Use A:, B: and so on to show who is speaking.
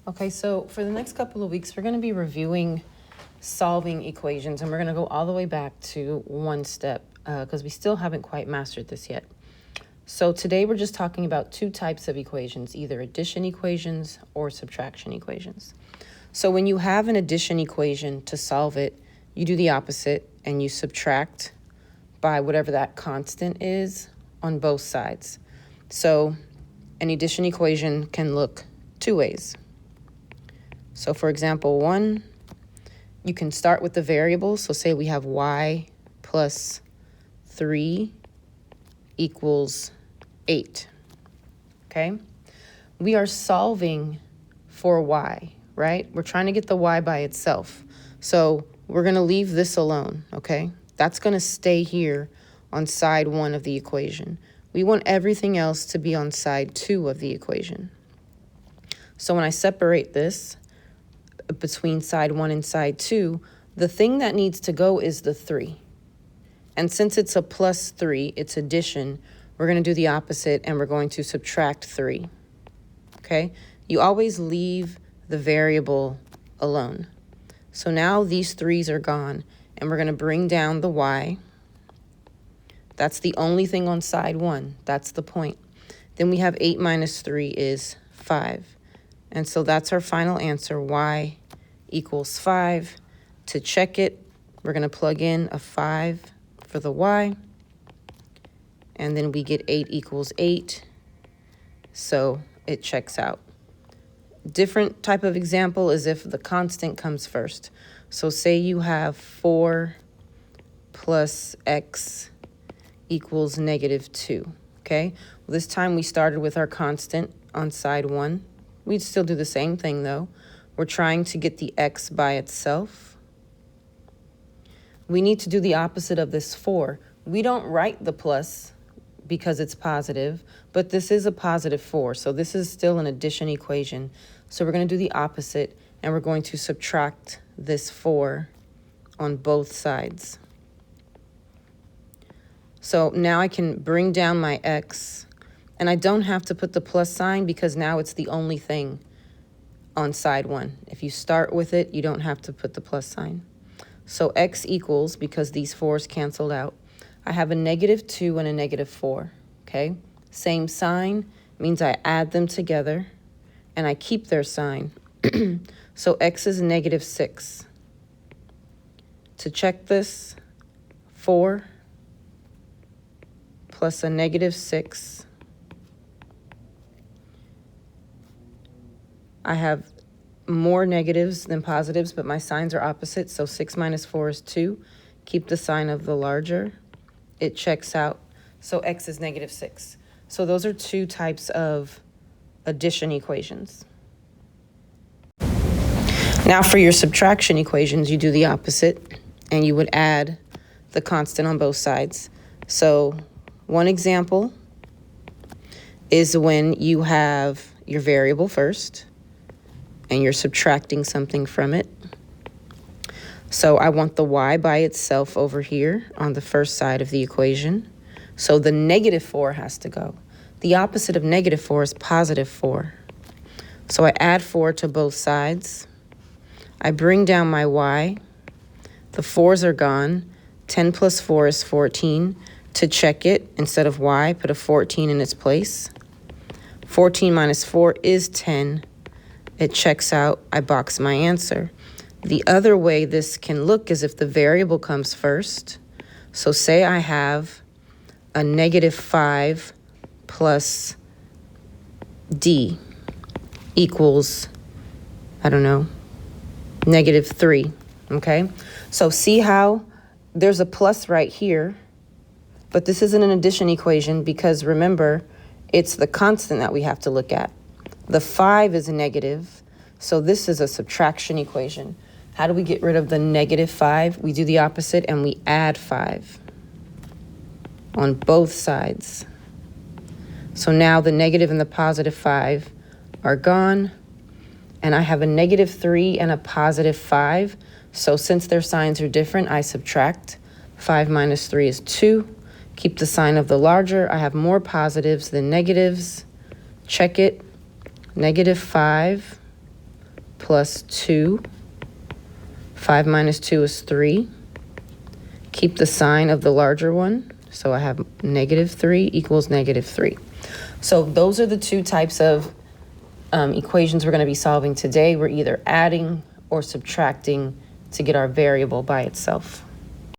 A: Okay, so for the next couple of weeks, we're going to be reviewing solving equations, and we're going to go all the way back to one step because we still haven't quite mastered this yet. So today we're just talking about two types of equations, either addition equations or subtraction equations. So when you have an addition equation, to solve it, you do the opposite and you subtract by whatever that constant is on both sides. So an addition equation can look two ways. So for example, one, you can start with the variable. So say we have y plus 3 equals 8, okay? We are solving for y, right? We're trying to get the y by itself. So we're going to leave this alone, okay? That's going to stay here on side 1 of the equation. We want everything else to be on side 2 of the equation. So when I separate this between side 1 and side 2, the thing that needs to go is the 3. And since it's a plus 3, it's addition, we're going to do the opposite and we're going to subtract 3. Okay? You always leave the variable alone. So now these 3's are gone and we're going to bring down the y. That's the only thing on side 1. That's the point. Then we have 8 minus 3 is 5. And so that's our final answer, y equals 5. To check it, we're going to plug in a 5 for the y. And then we get 8 equals 8. So it checks out. Different type of example is if the constant comes first. So say you have 4 plus x equals negative 2. Okay? Well, this time we started with our constant on side 1. We'd still do the same thing though. We're trying to get the x by itself. We need to do the opposite of this 4. We don't write the plus because it's positive, but this is a positive 4. So this is still an addition equation. So we're going to do the opposite and we're going to subtract this 4 on both sides. So now I can bring down my x. And I don't have to put the plus sign because now it's the only thing on side 1. If you start with it, you don't have to put the plus sign. So x equals, because these 4's canceled out, I have a negative 2 and a negative 4, okay? Same sign means I add them together and I keep their sign. So x is negative 6. To check this, 4 plus a negative 6. I have more negatives than positives, but my signs are opposite. So 6 minus 4 is 2. Keep the sign of the larger. It checks out. So x is negative 6. So those are two types of addition equations. Now for your subtraction equations, you do the opposite and you would add the constant on both sides. So one example is when you have your variable first and you're subtracting something from it. So I want the y by itself over here on the first side of the equation. So the negative 4 has to go. The opposite of negative 4 is positive 4. So I add 4 to both sides. I bring down my y. The 4's are gone. 10 plus 4 is 14. To check it, instead of y, put a 14 in its place. 14 minus 4 is 10. It checks out. I box my answer. The other way this can look is if the variable comes first. So say I have a negative 5 plus d equals, I don't know, negative 3, okay? So see how there's a plus right here, but this isn't an addition equation because remember, it's the constant that we have to look at. The 5 is a negative, so this is a subtraction equation. How do we get rid of the negative 5? We do the opposite and we add 5 on both sides. So now the negative and the positive 5 are gone, and I have a negative 3 and a positive 5. So since their signs are different, I subtract. 5 minus 3 is 2. Keep the sign of the larger. I have more positives than negatives. Check it. Negative 5 plus 2. 5 minus 2 is 3. Keep the sign of the larger one. So I have -3 equals -3. So those are the two types of equations we're going to be solving today. We're either adding or subtracting to get our variable by itself.